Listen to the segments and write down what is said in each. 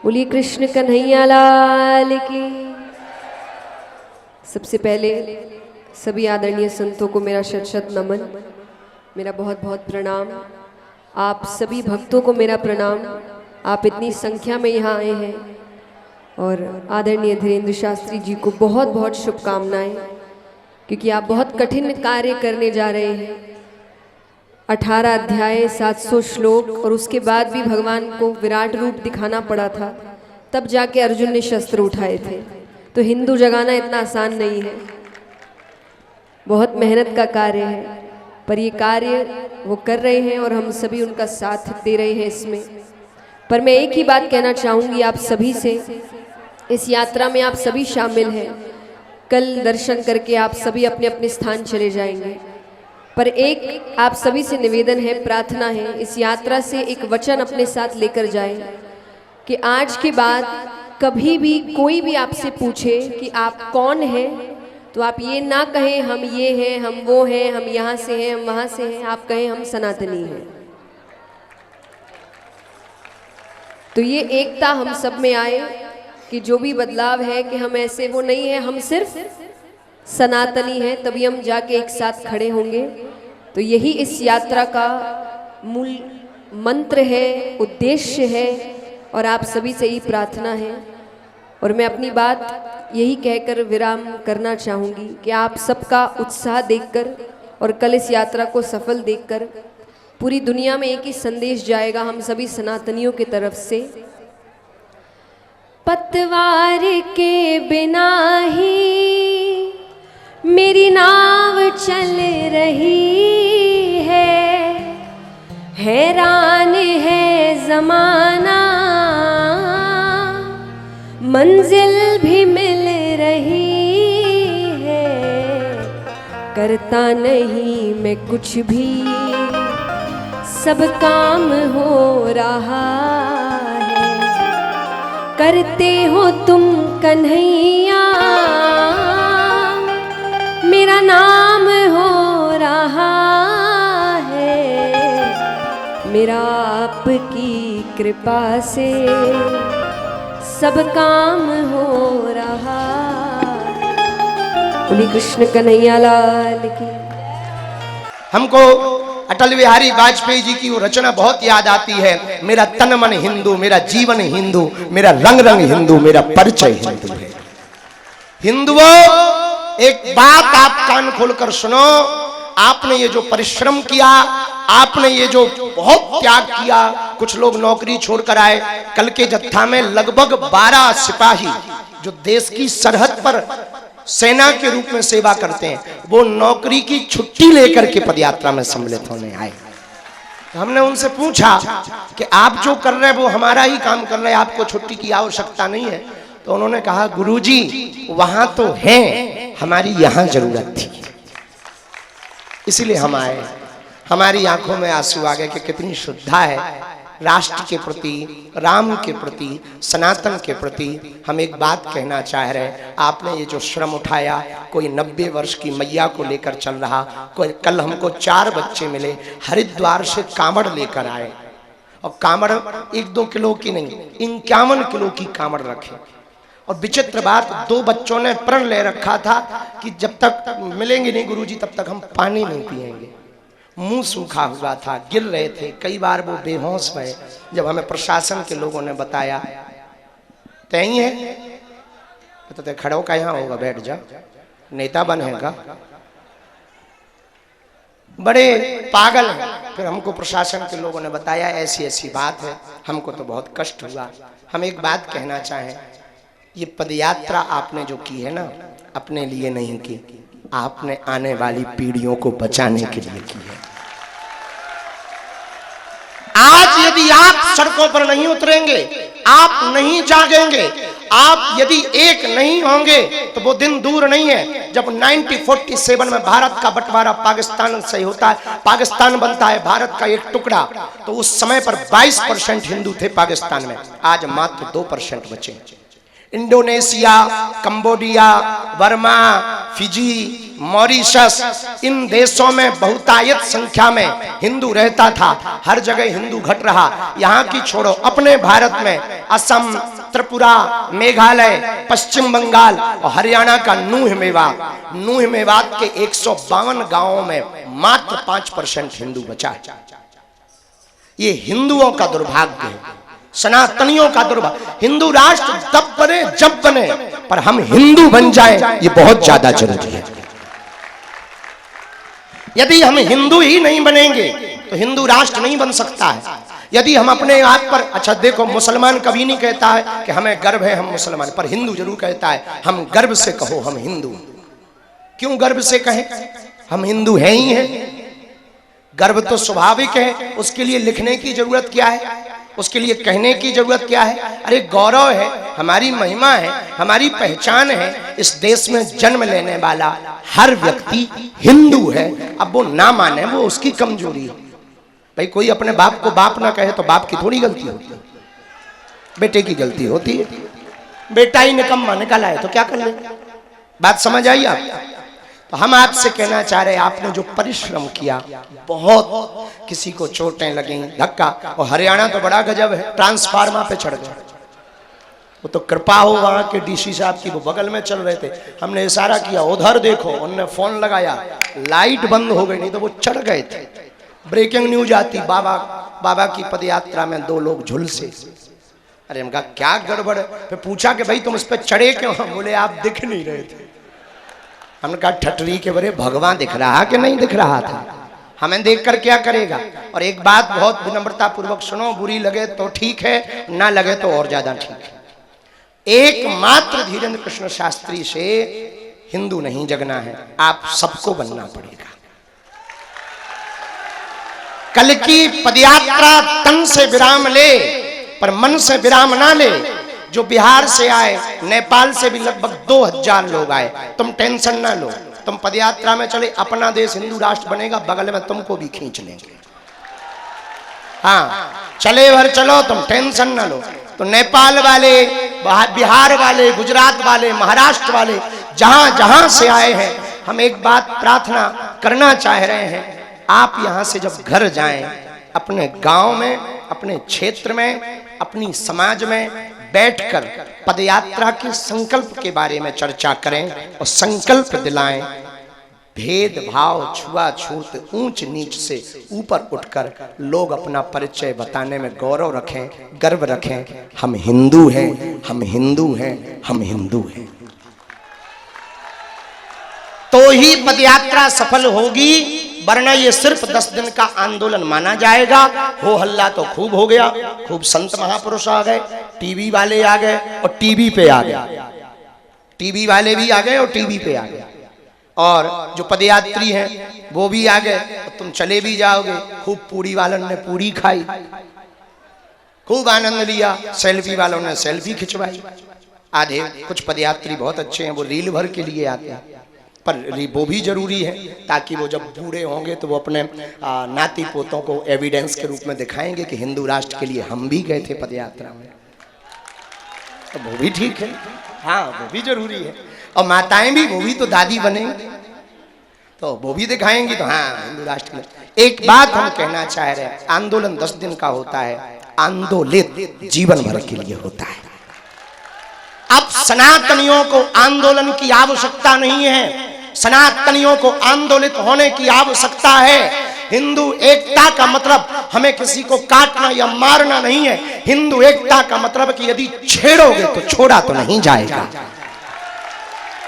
बोलिए कृष्ण कन्हैया लाल की। सबसे पहले सभी आदरणीय संतों को मेरा शत शत नमन, मेरा बहुत बहुत प्रणाम। आप सभी भक्तों को मेरा प्रणाम। आप इतनी संख्या में यहाँ आए हैं और आदरणीय धीरेन्द्र शास्त्री जी को बहुत बहुत शुभकामनाएं, क्योंकि आप बहुत कठिन कार्य करने जा रहे हैं। 18 अध्याय 700 श्लोक और उसके बाद भी भगवान को विराट रूप दिखाना पड़ा था, तब जाके अर्जुन ने शस्त्र उठाए थे। तो हिंदू जगाना इतना आसान नहीं है, बहुत मेहनत का कार्य है, पर ये कार्य वो कर रहे हैं और हम सभी उनका साथ दे रहे हैं इसमें। पर मैं एक ही बात कहना चाहूँगी आप सभी से, इस यात्रा में आप सभी शामिल हैं। कल दर्शन करके आप सभी अपने अपने स्थान चले जाएंगे, पर एक आप सभी से निवेदन है, प्रार्थना है, इस यात्रा से एक वचन अपने साथ लेकर जाएं कि आज के बाद कभी भी कोई भी आपसे पूछे कि आप कौन हैं, तो आप ये ना कहें हम ये हैं, हम वो हैं, हम यहाँ से हैं, हम वहाँ से हैं। आप कहें हम सनातनी हैं। तो ये एकता हम सब में आए कि जो भी बदलाव है कि हम ऐसे वो नहीं है, हम सिर्फ सनातनी हैं, तभी हम जाके एक साथ खड़े होंगे। तो यही इस यात्रा का मूल मंत्र है, उद्देश्य है, और आप सभी से ही प्रार्थना है। और मैं अपनी बात यही कहकर विराम करना चाहूँगी कि आप सबका उत्साह देखकर और कल इस यात्रा को सफल देखकर पूरी दुनिया में एक ही संदेश जाएगा हम सभी सनातनियों की तरफ से, पतवार के बिना ही मेरी नाव चल रही है, हैरान है जमाना, मंजिल भी मिल रही है, करता नहीं मैं कुछ भी, सब काम हो रहा है, करते हो तुम कन्हैया, मेरा नाम हो रहा है, मेरा आपकी कृपा से सब काम हो रहा है। बोलिए कृष्ण कन्हैया लाल की। हमको अटल बिहारी वाजपेयी जी की वो रचना बहुत याद आती है, मेरा तन मन हिंदू, मेरा जीवन हिंदू, मेरा रंग रंग हिंदू, मेरा परिचय हिंदू है। हिंदुओं, एक बात आप कान खोलकर सुनो, आपने ये जो परिश्रम किया, आपने ये जो बहुत त्याग किया, कुछ लोग नौकरी छोड़कर आए, कल के जत्था में लगभग 12 सिपाही जो देश की सरहद पर सेना के रूप में सेवा करते हैं, वो नौकरी की छुट्टी लेकर के पदयात्रा में सम्मिलित होने आए। हमने उनसे पूछा कि आप जो कर रहे हैं वो हमारा ही काम कर रहे हैं, आपको छुट्टी की आवश्यकता नहीं है। तो उन्होंने कहा, गुरुजी वहां तो है, हमारी यहां जरूरत थी, इसलिए हम आए। हमारी आंखों में आंसू आ गए कि कितनी श्रद्धा है राष्ट्र के प्रति, राम के प्रति, सनातन के प्रति। हम एक बात कहना चाह रहे हैं, आपने ये जो श्रम उठाया, कोई 90 वर्ष की मैया को लेकर चल रहा, कोई कल हमको 4 बच्चे मिले हरिद्वार से कांवड़ लेकर आए, और कांवड़ 1-2 किलो की नहीं, 51 किलो की कांवड़ रखे। और विचित्र बात, 2 बच्चों ने प्रण ले रखा था कि जब तक मिलेंगे नहीं गुरुजी तब तक हम पानी नहीं पिएंगे। मुंह सूखा हुआ था, गिर रहे थे, कई बार वो बेहोश हुए। जब हमें प्रशासन के लोगों ने बताया, तय है तो खड़ो का यहाँ होगा, बैठ जा, नेता बनेगा, बड़े पागल हैं। फिर हमको प्रशासन के लोगों ने बताया ऐसी ऐसी बात है, हमको तो बहुत कष्ट हुआ। हम एक बात कहना चाहें, ये पदयात्रा आपने जो की है ना, अपने लिए नहीं की, आपने आने वाली पीढ़ियों को बचाने के लिए की है। आज यदि आप सड़कों पर नहीं उतरेंगे, आप नहीं जागेंगे, आप यदि एक नहीं होंगे, तो वो दिन दूर नहीं है जब 1947 में भारत का बंटवारा पाकिस्तान से होता है, पाकिस्तान बनता है भारत का एक टुकड़ा। तो उस समय पर 22% हिंदू थे पाकिस्तान में, आज मात्र 2% बचे। Indonesia, Cambodia, Burma, Fiji, Mauritius, इन देशों में बहुतायत संख्या में हिंदू रहता था। हर जगह हिंदू घट रहा। यहाँ की छोड़ो, अपने भारत में असम, त्रिपुरा, मेघालय, पश्चिम बंगाल और हरियाणा का नूह मेवात के 152 गांवों में मात्र 5% हिंदू बचा है। ये हिंदुओं का दुर्भाग्य है, सनातनियों का दुर्भाग्य। हिंदू राष्ट्र तब बने जब बने, पर हम हिंदू बन जाएं ये बहुत ज्यादा जरूरी है। यदि हम हिंदू ही नहीं बनेंगे तो हिंदू राष्ट्र नहीं बन सकता है। यदि हम अपने आप पर, अच्छा देखो, मुसलमान कभी नहीं कहता है कि हमें गर्व है हम मुसलमान, पर हिंदू जरूर कहता है हम गर्व से कहो हम हिंदू। क्यों गर्व से कहें? हम हिंदू हैं ही हैं। गर्व तो स्वाभाविक है, उसके लिए लिखने की जरूरत क्या है? उसके लिए कहने की जरूरत क्या है? अरे गौरव है, हमारी महिमा है, हमारी पहचान है। इस देश में जन्म लेने वाला हर व्यक्ति हिंदू है। अब वो ना माने वो उसकी कमजोरी है। भाई कोई अपने बाप को बाप ना कहे तो बाप की थोड़ी गलती होती है, बेटे की गलती होती है। बेटा ही निकम्मा निकला है तो क्या कर ले? बात समझ आई आप? तो हम आपसे कहना चाह रहे हैं, आपने जो परिश्रम किया, बहुत किसी को चोटें लगी, धक्का। और हरियाणा तो बड़ा गजब है, ट्रांसफार्मर पे चढ़ गए। वो तो कृपा हो वहां के डीसी साहब की, वो बगल में चल रहे थे, हमने इशारा किया उधर देखो, उन्होंने फोन लगाया, लाइट बंद हो गई, नहीं तो वो चढ़ गए थे। ब्रेकिंग न्यूज आती, बाबा की पदयात्रा में 2 लोग झुलसे। अरे हम कहा क्या गड़बड़ है? फिर पूछा कि भाई तुम इस पे चढ़े क्यों? बोले आप दिख नहीं रहे थे। हमने कहा ठटरी के बरे भगवान दिख रहा कि नहीं दिख रहा था? हमें देखकर क्या करेगा? और एक बात बहुत विनम्रता पूर्वक सुनो, बुरी लगे तो ठीक है, ना लगे तो और ज्यादा ठीक है। एकमात्र धीरेन्द्र कृष्ण शास्त्री से हिंदू नहीं जगना है, आप सबको बनना पड़ेगा। कल की पदयात्रा तन से विराम ले पर मन से विराम ना ले। जो बिहार से आए, नेपाल से भी लगभग 2000 लोग आए, तुम टेंशन ना लो। तुम पदयात्रा में चले, अपना देश हिंदू राष्ट्र बनेगा, बगल में तुमको भी खींच लेंगे। हाँ चले भर चलो, तुम टेंशन ना लो। तो नेपाल वाले, बिहार वाले, गुजरात वाले, महाराष्ट्र वाले, जहां जहां से आए हैं, हम एक बात प्रार्थना करना चाह रहे हैं, आप यहां से जब घर जाएं, अपने गांव में, अपने क्षेत्र में, अपनी समाज में बैठकर पदयात्रा के संकल्प के बारे में चर्चा करें और संकल्प दिलाएं। भेदभाव, छुआछूत, ऊंच नीच से ऊपर उठकर लोग अपना परिचय बताने में गौरव रखें, गर्व रखें। हम हिंदू हैं, हम हिंदू हैं, हम हिंदू हैं। तो ही पदयात्रा सफल होगी, वरना ये सिर्फ 10 दिन का आंदोलन माना जाएगा। हो हल्ला तो खूब हो गया, खूब संत महापुरुष आ गए, टीवी वाले आ गए और टीवी पे आ गए, टीवी वाले भी आ गए और टीवी पे आ गए, और जो पदयात्री हैं वो भी आ गए, और तुम चले भी जाओगे। खूब पूरी वालों ने पूरी खाई, खूब आनंद लिया, सेल्फी वालों ने सेल्फी खिंचवाई। आधे कुछ पदयात्री बहुत अच्छे हैं, वो रील भर के लिए आते हैं, पर वो भी जरूरी है ताकि वो जब बूढ़े होंगे तो वो अपने नाती पोतों को एविडेंस के रूप में दिखाएंगे कि हिंदू राष्ट्र के लिए हम भी गए थे पदयात्रा में। तो वो भी ठीक है, हाँ वो भी जरूरी है। और माताएं भी, वो भी तो दादी बनेंगी, तो वो भी दिखाएंगी, तो हाँ हिंदू राष्ट्र के लिए। एक बात हम कहना चाह रहे हैं, आंदोलन 10 दिन का होता है, आंदोलित जीवन भर के लिए होता है। अब सनातनियों को आंदोलन की आवश्यकता नहीं है, सनातनियों को आंदोलित होने की आवश्यकता है। हिंदू एकता का मतलब हमें किसी को काटना या मारना नहीं है। हिंदू एकता का मतलब कि यदि छेड़ोगे तो छोड़ा तो नहीं जाएगा,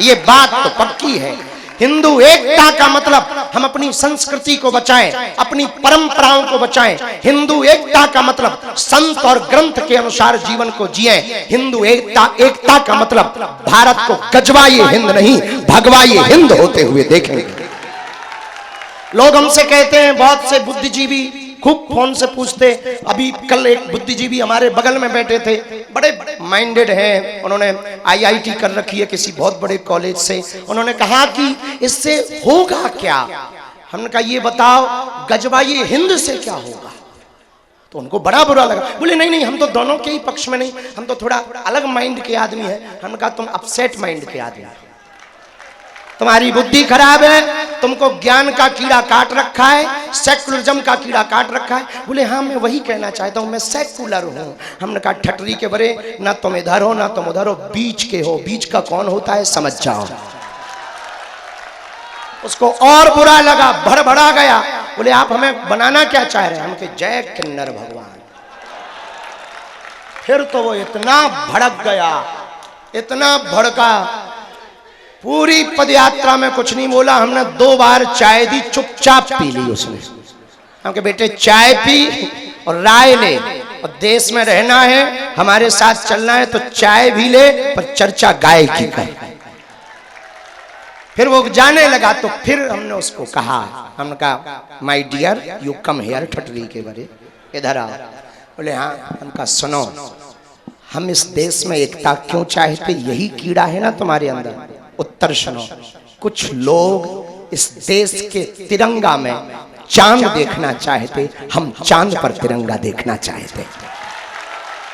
ये बात तो पक्की है। हिंदू एकता का मतलब हम अपनी संस्कृति को बचाएं, अपनी परंपराओं को बचाएं। हिंदू एकता का मतलब संत और ग्रंथ के अनुसार जीवन को जिएं। हिंदू एकता का मतलब भारत को गजवाए हिंद नहीं, भगवाए हिंद होते हुए देखेंगे। लोग हमसे कहते हैं, बहुत से बुद्धिजीवी खूब फोन से पूछते, अभी कल एक बुद्धिजीवी हमारे बगल में बैठे थे, बड़े माइंडेड हैं, उन्होंने IIT कर रखी है किसी बहुत बड़े कॉलेज से। उन्होंने कहा कि इससे होगा क्या? हमने कहा ये बताओ, गजवाए हिंद से क्या होगा? तो उनको बड़ा बुरा लगा, बोले नहीं नहीं हम तो दोनों के ही पक्ष में नहीं, हम तो थोड़ा अलग माइंड के आदमी हैं। हमने कहा तुम अपसेट माइंड के आदमी। तुम्हारी बुद्धि खराब है, तुमको ज्ञान का कीड़ा काट रखा है, सेकुलरिज्म का कीड़ा काट रखा है। बोले हाँ मैं वही कहना चाहता हूँ, मैं सेकुलर हूँ। हमने कहा ठटरी के बरे, ना तुम इधर हो ना तुम उधर हो, बीच के हो। बीच का कौन होता है समझ जाओ। उसको और बुरा लगा, भड़बड़ा गया। बोले आप हमें बनाना क्या चाह रहे हैं? हम कहे जय किन्नर भगवान। फिर तो वो इतना भड़क गया, इतना भड़का, पूरी पदयात्रा में कुछ नहीं बोला। हमने 2 बार चाय दी, चुपचाप पी ली उसने। हम कहे बेटे चाय पी और राय ले, और देश में रहना है, हमारे साथ चलना है तो चाय भी ले पर चर्चा गाय की कर। फिर वो जाने लगा तो फिर हमने उसको कहा, हमने कहा my dear you come here, ठटरी के बरे इधर आओ। बोले हाँ। उनका सुनो, हम इस देश में एकता क्यों चाहते? यही कीड़ा है ना तुम्हारे अंदर। उत्तर सुनो, कुछ लोग इस देश के तिरंगा में चांद देखना चाहते, हम चांद पर तिरंगा देखना चाहते,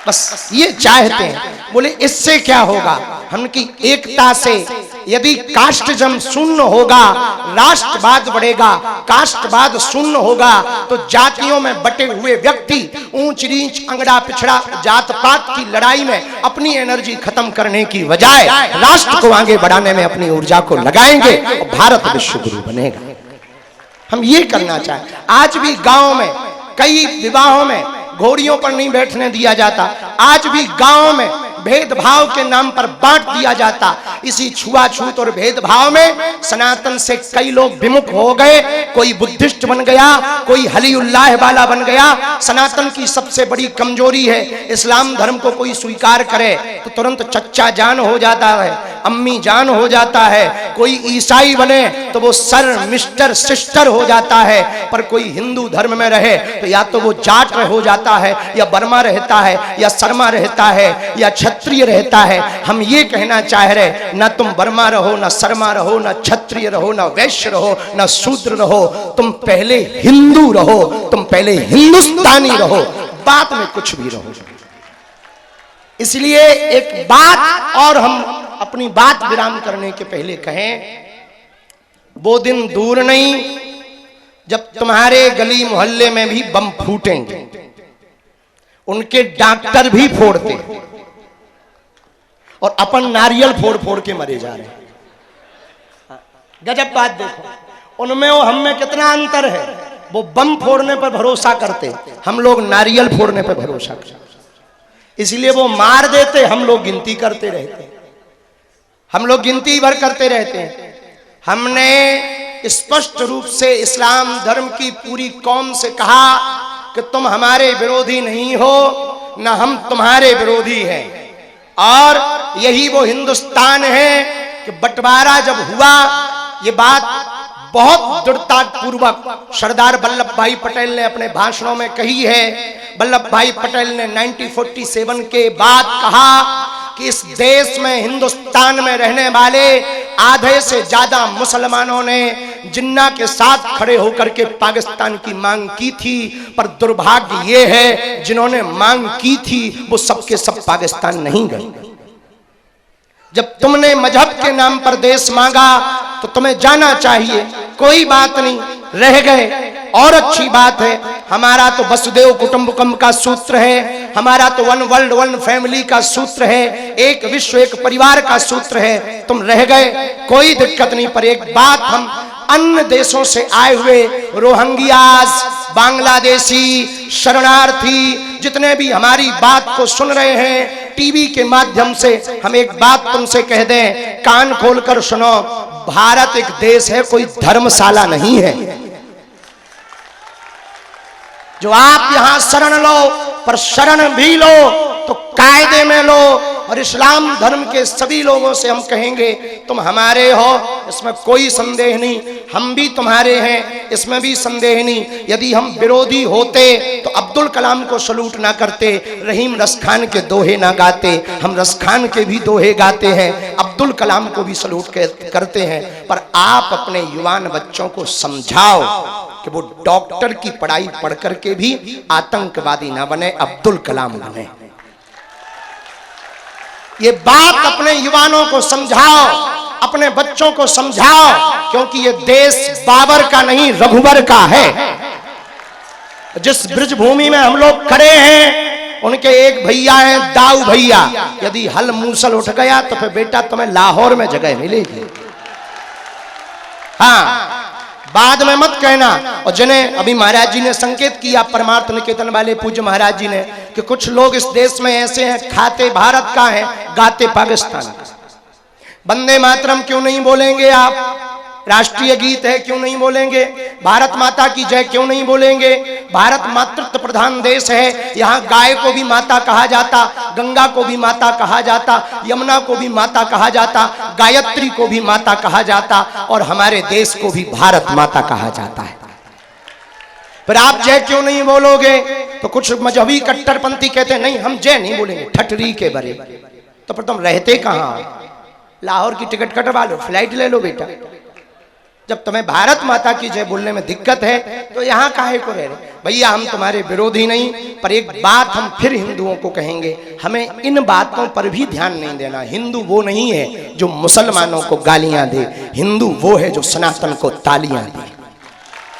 बस ये चाहते हैं। बोले इससे क्या होगा? हमकी एकता से यदि कास्टिज्म शून्य होगा, राष्ट्रवाद बढ़ेगा। कास्टवाद शून्य होगा तो जातियों में बटे हुए व्यक्ति ऊंच नीच अंगड़ा पिछड़ा जात पात की लड़ाई में अपनी एनर्जी खत्म करने की बजाय राष्ट्र को आगे बढ़ाने में अपनी ऊर्जा को लगाएंगे और भारत विश्व गुरु बनेगा। हम ये करना चाहें। आज भी गांव में कई विवाहों में घोड़ियों पर नहीं बैठने दिया जाता। आज भी गांव में भेदभाव के नाम पर बांट दिया जाता। इसी छुआछूत और भेदभाव में सनातन से कई लोग विमुख हो गए। कोई बुद्धिस्ट बन गया, कोई हलीउल्लाह वाला बन गया। सनातन की सबसे बड़ी कमजोरी है, इस्लाम धर्म को कोई स्वीकार करे तो तुरंत चच्चा जान हो जाता है, अम्मी जान हो जाता है। कोई ईसाई बने तो वो सर मिस्टर सिस्टर हो जाता है। पर कोई हिंदू धर्म में रहे तो या तो वो जाट हो जाता है, या बर्मा रहता है, या शर्मा रहता है, या क्षत्रिय रहता है। हम ये कहना चाह रहे, ना तुम बर्मा रहो, ना शर्मा रहो, ना क्षत्रिय रहो, ना वैश्य रहो, ना शूद्र रहो। तुम पहले हिंदू रहो, तुम पहले हिंदुस्तानी रहो, बाद में कुछ भी रहो। इसलिए एक बात और हम अपनी बात विराम करने के पहले कहें, वो दिन दूर नहीं जब तुम्हारे गली मोहल्ले में भी बम फूटेंगे। उनके डॉक्टर भी फोड़ते और अपन नारियल फोड़ फोड़ के मरे जा रहे हैं। गजब बात देखो, उनमें और हम में कितना अंतर है। वो बम फोड़ने पर भरोसा करते, हम लोग नारियल फोड़ने पर भरोसा करते। इसलिए वो मार देते, हम लोग गिनती करते रहते, हम लोग गिनती भर करते रहते हैं। हमने स्पष्ट रूप से इस्लाम धर्म की पूरी कौम से कहा कि तुम हमारे विरोधी नहीं हो, ना हम तुम्हारे विरोधी हैं। और यही वो हिंदुस्तान है कि बंटवारा जब हुआ, ये बात बहुत दृढ़ता पूर्वक सरदार वल्लभ भाई पटेल ने अपने भाषणों में कही है। वल्लभ भाई पटेल ने 1947 के बाद कहा कि इस देश में, हिंदुस्तान में रहने वाले आधे से ज्यादा मुसलमानों ने जिन्ना के साथ खड़े होकर के पाकिस्तान की मांग की थी। पर दुर्भाग्य ये है, जिन्होंने मांग की थी वो सबके सब पाकिस्तान नहीं गए। जब तुमने मजहब के नाम पर देश मांगा तो तुम्हें जाना चाहिए, कोई बात नहीं, रह गए और अच्छी बात है। हमारा तो वसुदेव कुटुंबकम का सूत्र है, हमारा तो वन वर्ल्ड वन फैमिली का सूत्र है, एक विश्व एक परिवार का सूत्र है। तुम रह गए, कोई दिक्कत नहीं। पर एक बात, हम अन्य देशों से आए हुए रोहिंग्यास, बांग्लादेशी, शरणार्थी जितने भी हमारी बात को सुन रहे हैं टीवी के माध्यम से, हम एक बात तुमसे कह दें, कान खोलकर सुनो। भारत एक देश है, कोई धर्मशाला नहीं है। जो आप यहां शरण लो, पर शरण भी लो तो कायदे में लो। और इस्लाम धर्म के सभी लोगों से हम कहेंगे, तुम हमारे हो, इसमें कोई संदेह नहीं। हम भी तुम्हारे हैं, इसमें भी संदेह नहीं। यदि हम विरोधी होते तो अब्दुल कलाम को सलूट ना करते, रहीम रस खान के दोहे ना गाते। हम रस खान के भी दोहे गाते हैं, अब्दुल कलाम को भी सलूट करते हैं। पर आप अपने युवान बच्चों को समझाओ कि वो डॉक्टर की पढ़ाई पढ़ करके भी आतंकवादी ना बने, अब्दुल कलाम बने। ये बात अपने युवानों को समझाओ। अपने बच्चों को समझाओ, क्योंकि ये देश बाबर का नहीं रघुवर का है। जिस ब्रज भूमि में हम लोग खड़े हैं, उनके एक भैया हैं दाऊ भैया, यदि हल मूसल उठ गया तो फिर बेटा तुम्हें लाहौर में जगह मिलेगी। हाँ, बाद में मत कहना। और जिन्हें अभी महाराज जी ने संकेत किया, परमार्थ निकेतन वाले पूज्य महाराज जी ने, कि कुछ लोग इस देश में ऐसे हैं, खाते भारत का है, गाते पाकिस्तान का। वंदे मातरम क्यों नहीं बोलेंगे आप? राष्ट्रीय गीत है क्यों नहीं बोलेंगे? भारत माता की जय क्यों नहीं बोलेंगे? भारत मातृत्व प्रधान देश है, यहाँ गाय को भी माता कहा जाता, गंगा को भी माता कहा जाता, यमुना को भी माता कहा जाता, गायत्री को भी माता कहा जाता, और हमारे देश को भी भारत माता कहा जाता है। पर आप जय क्यों नहीं बोलोगे? तो कुछ मजहबी कट्टरपंथी कहते हैं नहीं हम जय नहीं बोलेंगे, ठटरी के बरे। तो फिर तुम रहते कहाँ? लाहौर की टिकट कटवा लो, फ्लाइट ले लो बेटा। जब तुम्हें भारत माता की जय बोलने में दिक्कत है तो यहाँ काहे को रह रहे? भैया हम तुम्हारे विरोधी नहीं, पर एक बात हम फिर हिंदुओं को कहेंगे, हमें इन बातों पर भी ध्यान नहीं देना। हिंदू वो नहीं है जो मुसलमानों को गालियां दे, हिंदू वो है जो सनातन को तालियां दे।